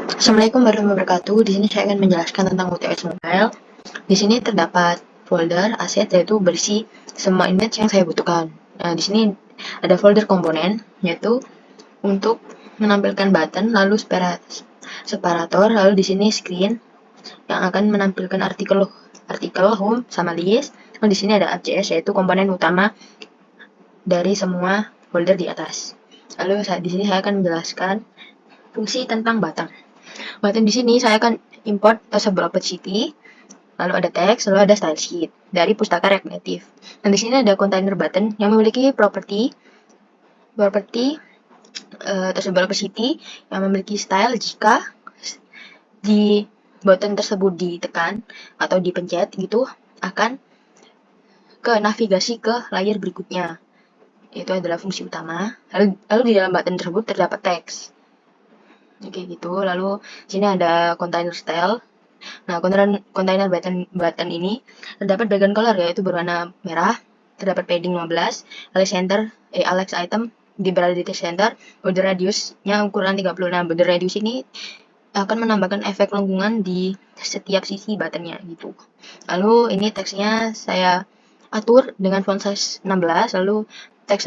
Assalamualaikum warahmatullahi wabarakatuh. Di sini saya akan menjelaskan tentang UTS Mobile. Di sini terdapat folder aset yaitu berisi semua image yang saya butuhkan. Nah, di sini ada folder komponen yaitu untuk menampilkan button, lalu separator, lalu di sini screen yang akan menampilkan artikel home sama list. Lalu di sini ada APJS yaitu komponen utama dari semua folder di atas. Lalu di sini saya akan menjelaskan fungsi tentang button. Button di sini saya akan import tersebut opacity, lalu ada teks, lalu ada style sheet dari pustaka React Native. Dan di sini ada container button yang memiliki properti tersebut opacity yang memiliki style jika di button tersebut ditekan atau dipencet gitu akan ke navigasi ke layar berikutnya. Itu adalah fungsi utama. Lalu di dalam button tersebut terdapat teks. Oke gitu. Lalu sini ada container style. Nah, container button ini terdapat background color yaitu berwarna merah, terdapat padding 15, Alex item berada di center, border radiusnya ukuran 36. Border radius ini akan menambahkan efek lengkungan di setiap sisi buttonnya gitu. Lalu ini teksnya saya atur dengan font size 16, lalu teks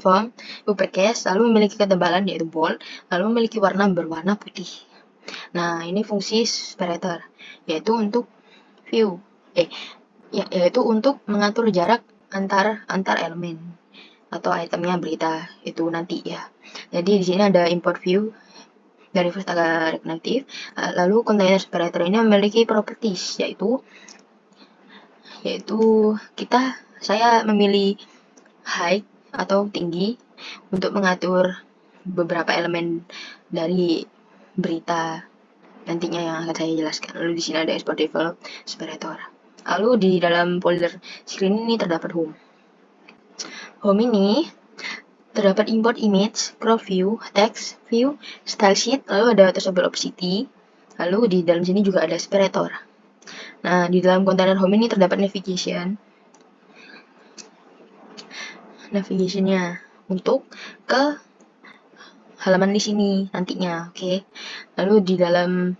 font uppercase, lalu memiliki ketebalan yaitu bold, lalu memiliki warna berwarna putih. Nah, ini fungsi separator, yaitu untuk yaitu untuk mengatur jarak antar elemen atau itemnya berita itu nanti ya. Jadi di sini ada import view dari pustaka React Native. Lalu container separator ini memiliki properties yaitu saya memilih height atau tinggi untuk mengatur beberapa elemen dari berita nantinya yang akan saya jelaskan. Lalu di sini ada export develop separator. Lalu di dalam folder screen ini terdapat home. Home ini terdapat import image, crop view, text view, style sheet, lalu ada tersebut opacity. Lalu di dalam sini juga ada separator. Nah, di dalam kontainer home ini terdapat navigationnya untuk ke halaman di sini nantinya, oke. Lalu di dalam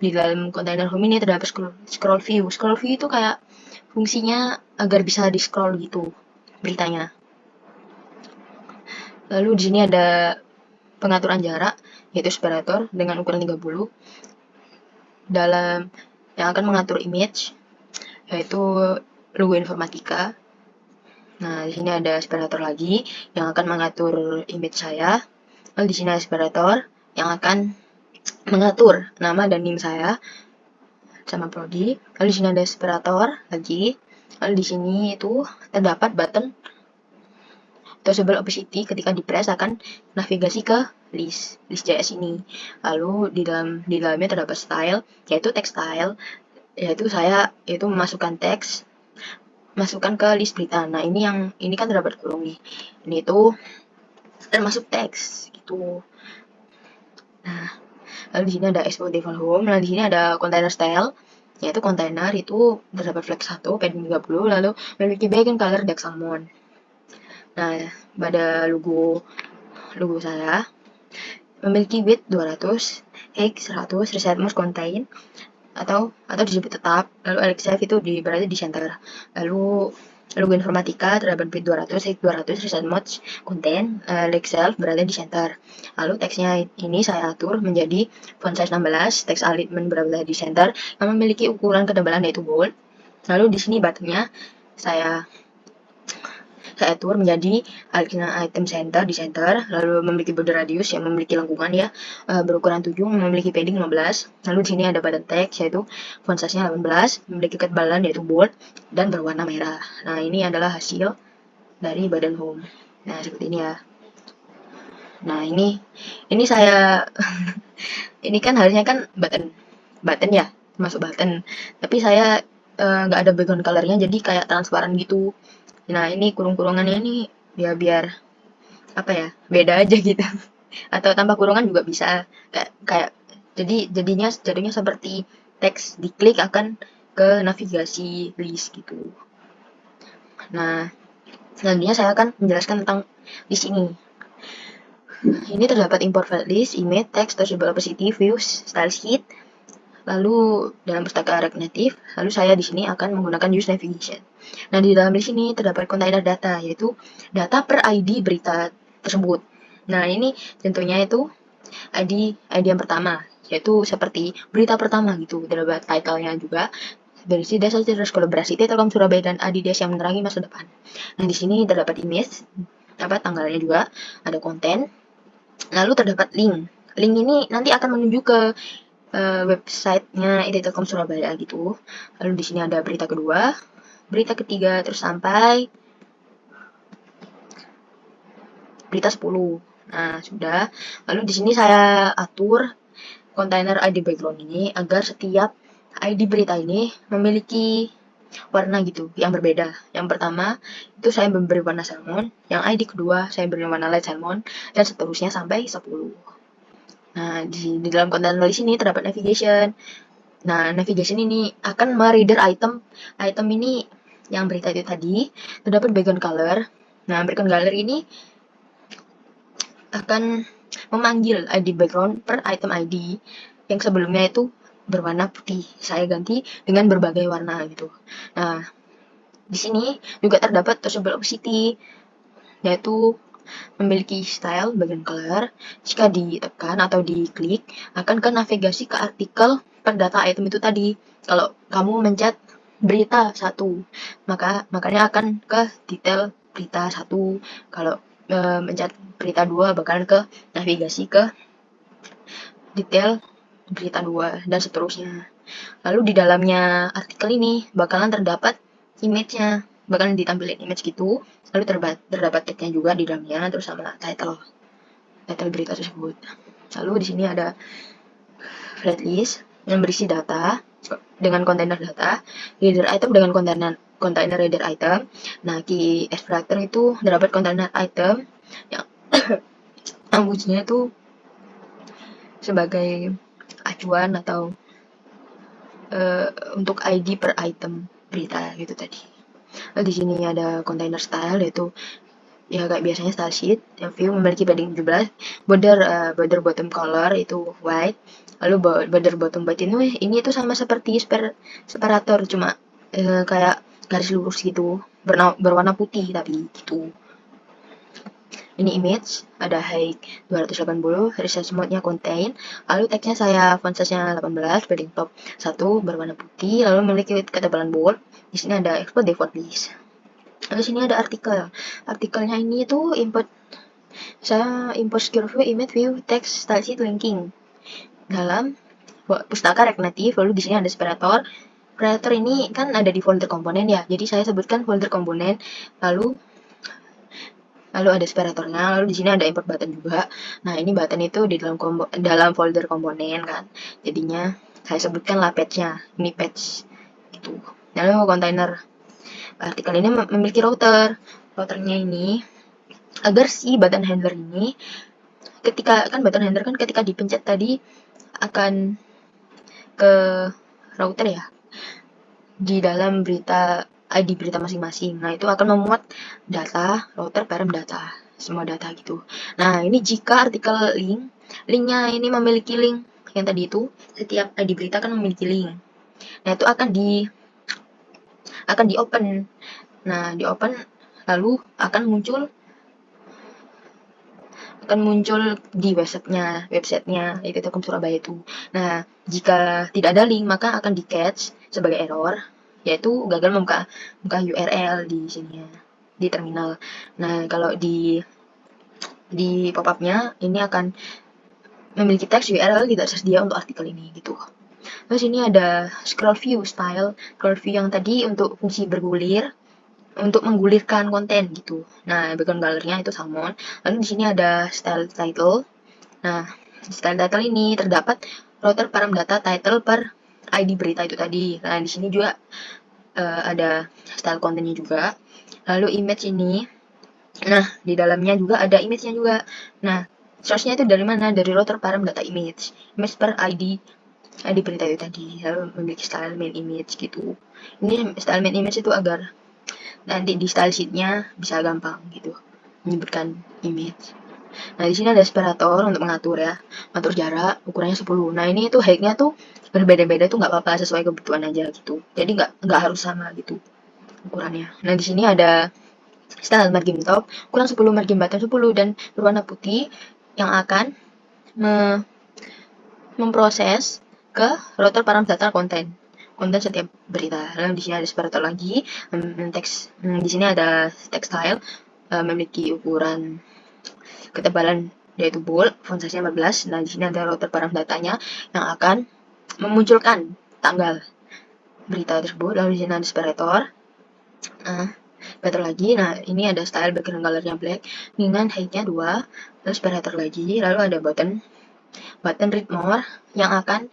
kontainer home ini terdapat scroll view. Scroll view itu kayak fungsinya agar bisa di scroll gitu beritanya. Lalu di sini ada pengaturan jarak yaitu separator dengan ukuran 30 dalam yang akan mengatur image yaitu logo informatika. Nah, di sini ada separator lagi yang akan mengatur image saya. Lalu di sini ada separator yang akan mengatur nama dan NIM saya sama prodi. Lalu di sini ada separator lagi. Lalu di sini itu terdapat button Touchable opacity ketika di press akan navigasi ke list JS ini. Lalu di dalamnya terdapat style yaitu text style, yaitu saya memasukkan teks masukkan ke list berita. Nah, ini kan terdapat kurung nih. Ini itu termasuk teks gitu. Nah, lalu di sini ada export default home. Lalu di sini ada container style yaitu container itu terdapat flag 1 padding 30 lalu memiliki background color dark salmon. Nah, pada logo saya memiliki width 200, height 100, reset must contain atau disebut tetap. Lalu Alex itu berada di center. Lalu logo informatika terdapat width 200, height 200, reset mode contain, Alex berada di center. Lalu teksnya ini saya atur menjadi font size 16, teks alignment berada di center yang memiliki ukuran ketebalan yaitu bold. Lalu di sini buttonnya saya atur menjadi item center di center, lalu memiliki border radius yang memiliki lengkungan ya, berukuran 7, memiliki padding 15. Lalu di sini ada button text yaitu font size-nya 18, memiliki ketebalan yaitu bold dan berwarna merah. Nah, ini adalah hasil dari button home. Nah, seperti ini ya. Nah, ini saya ini kan harusnya kan button ya, masuk button. Tapi saya nggak ada background colornya jadi kayak transparan gitu. Nah, ini kurung-kurungannya ini ya biar apa ya, beda aja gitu. Atau tanpa kurungan juga bisa. Kayak jadinya seperti teks diklik akan ke navigasi list gitu. Nah, selanjutnya saya akan menjelaskan tentang di sini. Ini terdapat import file list, image, text, searchable opacity, views, style sheet. Lalu dalam pustaka React Native, lalu saya di sini akan menggunakan use navigation. Nah, di dalam di sini terdapat kontainer data, yaitu data per ID berita tersebut. Nah, ini tentunya itu ID yang pertama, yaitu seperti berita pertama gitu. Terdapat title-nya juga, berisi dasar cerdas kolaborasi Telkom Surabaya dan Adidas yang menerangi masa depan. Nah, di sini terdapat image, tanggalnya juga, ada konten, lalu terdapat link. Link ini nanti akan menuju ke websitenya IT Telkom Surabaya gitu. Lalu di sini ada berita kedua, berita ketiga, terus sampai berita 10. Nah, sudah. Lalu di sini saya atur kontainer ID background ini agar setiap ID berita ini memiliki warna gitu yang berbeda. Yang pertama itu saya memberi warna salmon, yang ID kedua saya beri warna light salmon, dan seterusnya sampai 10. Nah, di dalam kontainer list ini terdapat navigation. Nah, navigation ini akan mereader item. Item ini yang berita itu tadi, terdapat background color. Nah, background color ini akan memanggil ID background per item ID yang sebelumnya itu berwarna putih. Saya ganti dengan berbagai warna gitu. Nah, di sini juga terdapat searchable opacity, yaitu memiliki style background color. Jika ditekan atau diklik, akan ke navigasi ke artikel per data item itu tadi. Kalau kamu mencet berita 1, makanya akan ke detail berita 1. Kalau mencet berita 2, bakalan ke navigasi ke detail berita 2, dan seterusnya. Lalu di dalamnya artikel ini bakalan terdapat image-nya, bakalan ditampilkan image gitu. Lalu terdapat tag-nya juga di dalamnya, terus sama title berita tersebut. Lalu di sini ada flat list yang berisi data dengan kontainer data, reader item dengan kontainer reader item. Nah, key extractor itu terdapat kontainer item yang fungsinya itu sebagai acuan atau untuk ID per item berita gitu tadi. Lalu di sini ada kontainer style, yaitu ya kayak biasanya style sheet yang view memiliki padding 17, border bottom color itu white, lalu border bottom white ini itu sama seperti separator, cuma kayak garis lurus gitu, berwarna putih tapi gitu. Ini image, ada height 280, resize mode-nya contain, lalu teksnya saya font size-nya 18, padding top 1 berwarna putih, lalu memiliki ketebalan bold. Di sini ada export default list. Lalu sini ada artikel. Artikelnya ini tuh saya import secure view, image view, text, style sheet, linking dalam pustaka React Native. Lalu di sini ada separator. Separator ini kan ada di folder komponen ya. Jadi saya sebutkan folder komponen. Lalu ada separatornya. Lalu di sini ada import button juga. Nah, ini button itu di dalam folder komponen kan. Jadinya saya sebutkanlah patch-nya. Ini patch gitu. Lalu kontainer artikel ini memiliki routernya ini agar si button handler ini button handler kan ketika dipencet tadi akan ke router ya di dalam ID berita masing-masing. Nah, itu akan memuat data router parent data, semua data gitu. Nah, ini jika artikel linknya ini memiliki link yang tadi itu, setiap ID berita kan memiliki link. Nah, itu akan di open. Nah, di open lalu akan muncul di websitenya itu Telkom Surabaya itu. Nah, jika tidak ada link maka akan di catch sebagai error, yaitu gagal membuka URL di sini di terminal. Nah, kalau di pop-up-nya ini akan memiliki teks URL tidak tersedia untuk artikel ini gitu. Terus ini ada scroll view style. Scroll view yang tadi untuk fungsi bergulir, untuk menggulirkan konten gitu. Nah, background color-nya itu salmon. Lalu di sini ada style title. Nah, style title ini terdapat router param data title per ID berita itu tadi. Nah, di sini juga ada style kontennya juga. Lalu image ini, nah di dalamnya juga ada image-nya juga. Nah, source-nya itu dari mana? Dari router param data image per ID berita itu tadi. Lalu memiliki style main image gitu. Ini style main image itu agar nanti di style sheet-nya bisa gampang gitu menyebutkan image. Nah, di sini ada separator untuk mengatur ya, mengatur jarak, ukurannya 10. Nah, ini tuh height-nya tuh berbeda-beda tuh nggak apa-apa, sesuai kebutuhan aja gitu. Jadi nggak harus sama gitu ukurannya. Nah, di sini ada style margin top, ukuran 10, margin bottom 10, dan berwarna putih yang akan memproses ke router parameter konten setiap berita. Lalu di sini ada separator lagi, teks di sini ada textile, memiliki ukuran ketebalan yaitu bold, font size 15. Nah, di sini ada router parameter datanya yang akan memunculkan tanggal berita tersebut. Lalu di sini ada separator. Separator lagi. Nah, ini ada style background colornya black dengan height-nya 2. Lalu separator lagi. Lalu ada button read more yang akan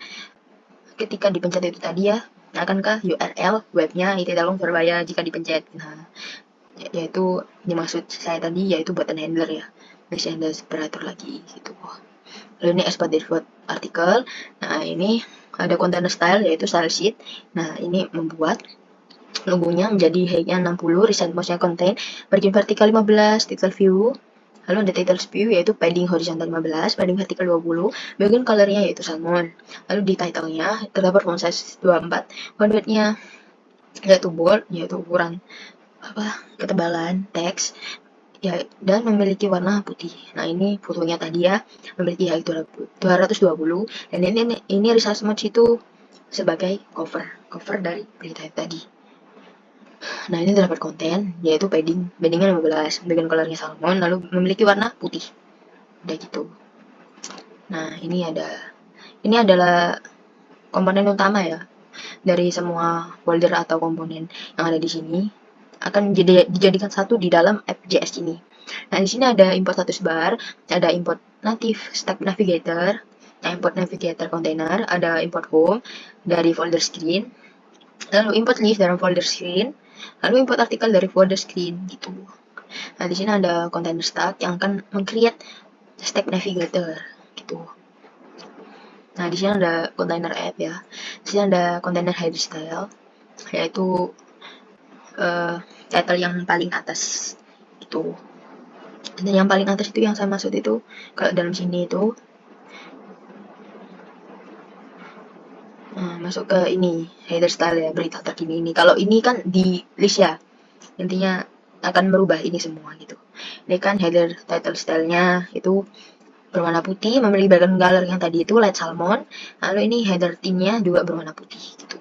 ketika dipencet itu tadi ya akan ke URL webnya /long berbahaya jika dipencet. Nah, yaitu dimaksud saya tadi yaitu button handler ya. Masih ada separator lagi gitu. Lalu ini export dashboard artikel. Nah, ini ada container style yaitu style sheet. Nah, ini membuat logonya menjadi height-nya 60, recent most-nya contain, margin vertikal 15, title view. Lalu ada title view yaitu padding horizontal 15, padding vertikal 20, background color-nya yaitu salmon. Lalu di title-nya terdapat font size 24, font weight-nya yaitu bold, yaitu ukuran ketebalan teks ya, dan memiliki warna putih. Nah, ini fotonya tadi ya, memiliki height 220, dan ini result mode itu sebagai cover dari berita tadi. Nah, ini terdapat konten yaitu paddingnya 15, background colornya salmon, lalu memiliki warna putih. Udah gitu. Nah, ini adalah komponen utama ya dari semua folder atau komponen yang ada di sini akan dijadikan satu di dalam app.js ini. Nah, di sini ada import status bar, ada import native stack navigator, import navigator container, ada import home dari folder screen, lalu import list dari folder screen, lalu import artikel dari folder screen gitu. Nah, di sini ada container stack yang akan meng-create stack navigator gitu. Nah, di sini ada container app ya. Di sini ada container header style, yaitu title yang paling atas gitu. Dan yang paling atas itu yang saya maksud itu kalau dalam sini itu masuk ke ini header style ya, berita terkini ini. Kalau ini kan di list ya, intinya akan merubah ini semua gitu. Ini kan header title stylenya itu berwarna putih, memiliki background color yang tadi itu light salmon. Lalu ini header theme-nya juga berwarna putih gitu.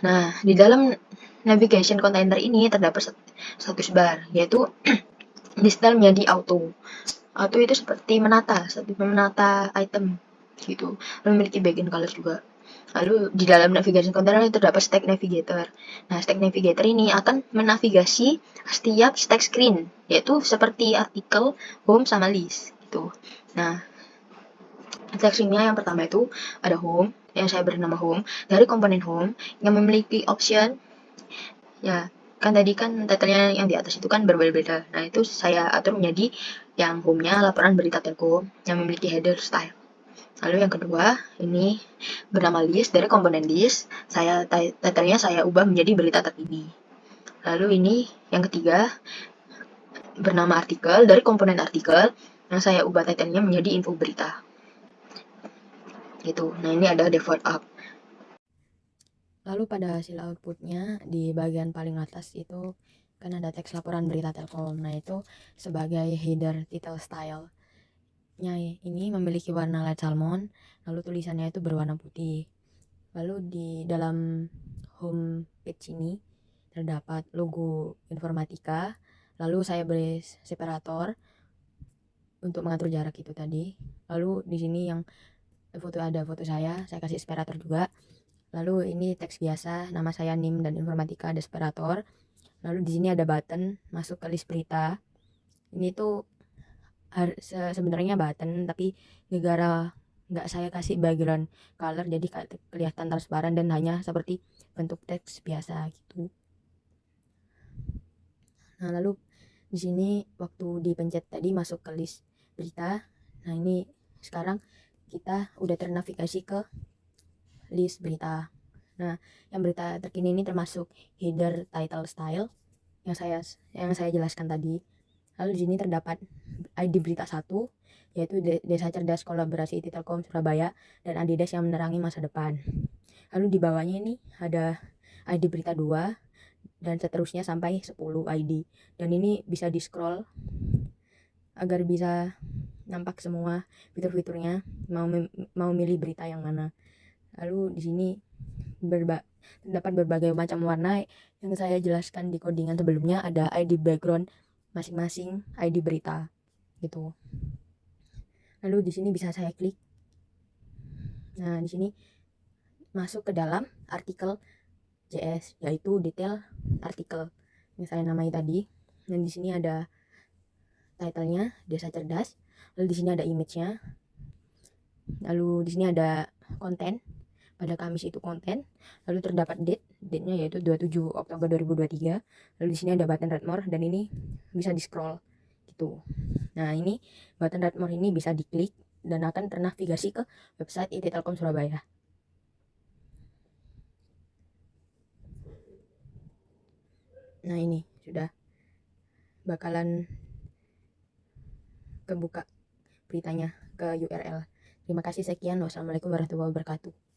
Nah, di dalam navigation container ini terdapat status bar, yaitu di style menjadi auto. Auto itu seperti menata item gitu. Memiliki background color juga. Lalu di dalam navigation container itu terdapat stack navigator. Nah, stack navigator ini akan menavigasi setiap stack screen, yaitu seperti artikel, home, sama list gitu. Nah, stack-nya yang pertama itu ada home, yang saya beri nama home, dari komponen home yang memiliki option ya, kan tadi kan title-nya yang di atas itu kan berbeda-beda. Nah, itu saya atur menjadi yang home-nya laporan berita Telkom yang memiliki header style. Lalu yang kedua, ini bernama list, dari komponen list, title-nya saya ubah menjadi berita terkini. Lalu ini yang ketiga, bernama artikel, dari komponen artikel, yang saya ubah title-nya menjadi info berita. Gitu. Nah, ini ada default up. Lalu pada hasil outputnya di bagian paling atas itu kan ada teks laporan berita Telkom. Nah, itu sebagai header title style-nya ini memiliki warna light salmon, lalu tulisannya itu berwarna putih. Lalu di dalam home page ini terdapat logo informatika, lalu saya beri separator untuk mengatur jarak itu tadi. Lalu di sini yang ada foto saya kasih separator juga. Lalu ini teks biasa, nama saya NIM dan informatika, ada separator. Lalu di sini ada button masuk ke list berita. Ini tuh sebenarnya button, tapi gara-gara nggak saya kasih background color jadi kelihatan transparan dan hanya seperti bentuk teks biasa gitu. Nah, lalu di sini waktu dipencet tadi masuk ke list berita. Nah, ini sekarang kita udah ternavigasi ke list berita. Nah, yang berita terkini ini termasuk header title style yang saya jelaskan tadi. Lalu di sini terdapat ID berita 1, yaitu Desa Cerdas Kolaborasi IT Telkom Surabaya dan Adidas yang menerangi masa depan. Lalu di bawahnya ini ada ID berita 2 dan seterusnya sampai 10 ID. Dan ini bisa di-scroll agar bisa nampak semua fitur-fiturnya, mau milih berita yang mana. Lalu di sini terdapat berbagai macam warna yang saya jelaskan di codingan sebelumnya. Ada ID background masing-masing ID berita gitu. Lalu di sini bisa saya klik. Nah, di sini masuk ke dalam artikel JS, yaitu detail artikel yang saya namai tadi. Dan di sini ada title-nya Desa Cerdas. Lalu di sini ada image-nya. Lalu di sini ada konten. Pada Kamis itu konten. Lalu terdapat date-nya yaitu 27 Oktober 2023. Lalu di sini ada button Read More dan ini bisa di-scroll gitu. Nah, ini button Read More ini bisa diklik dan akan ternavigasi ke website IT Telkom Surabaya. Nah, ini sudah bakalan kebuka beritanya ke URL. Terima kasih, sekian. Wassalamualaikum warahmatullahi wabarakatuh.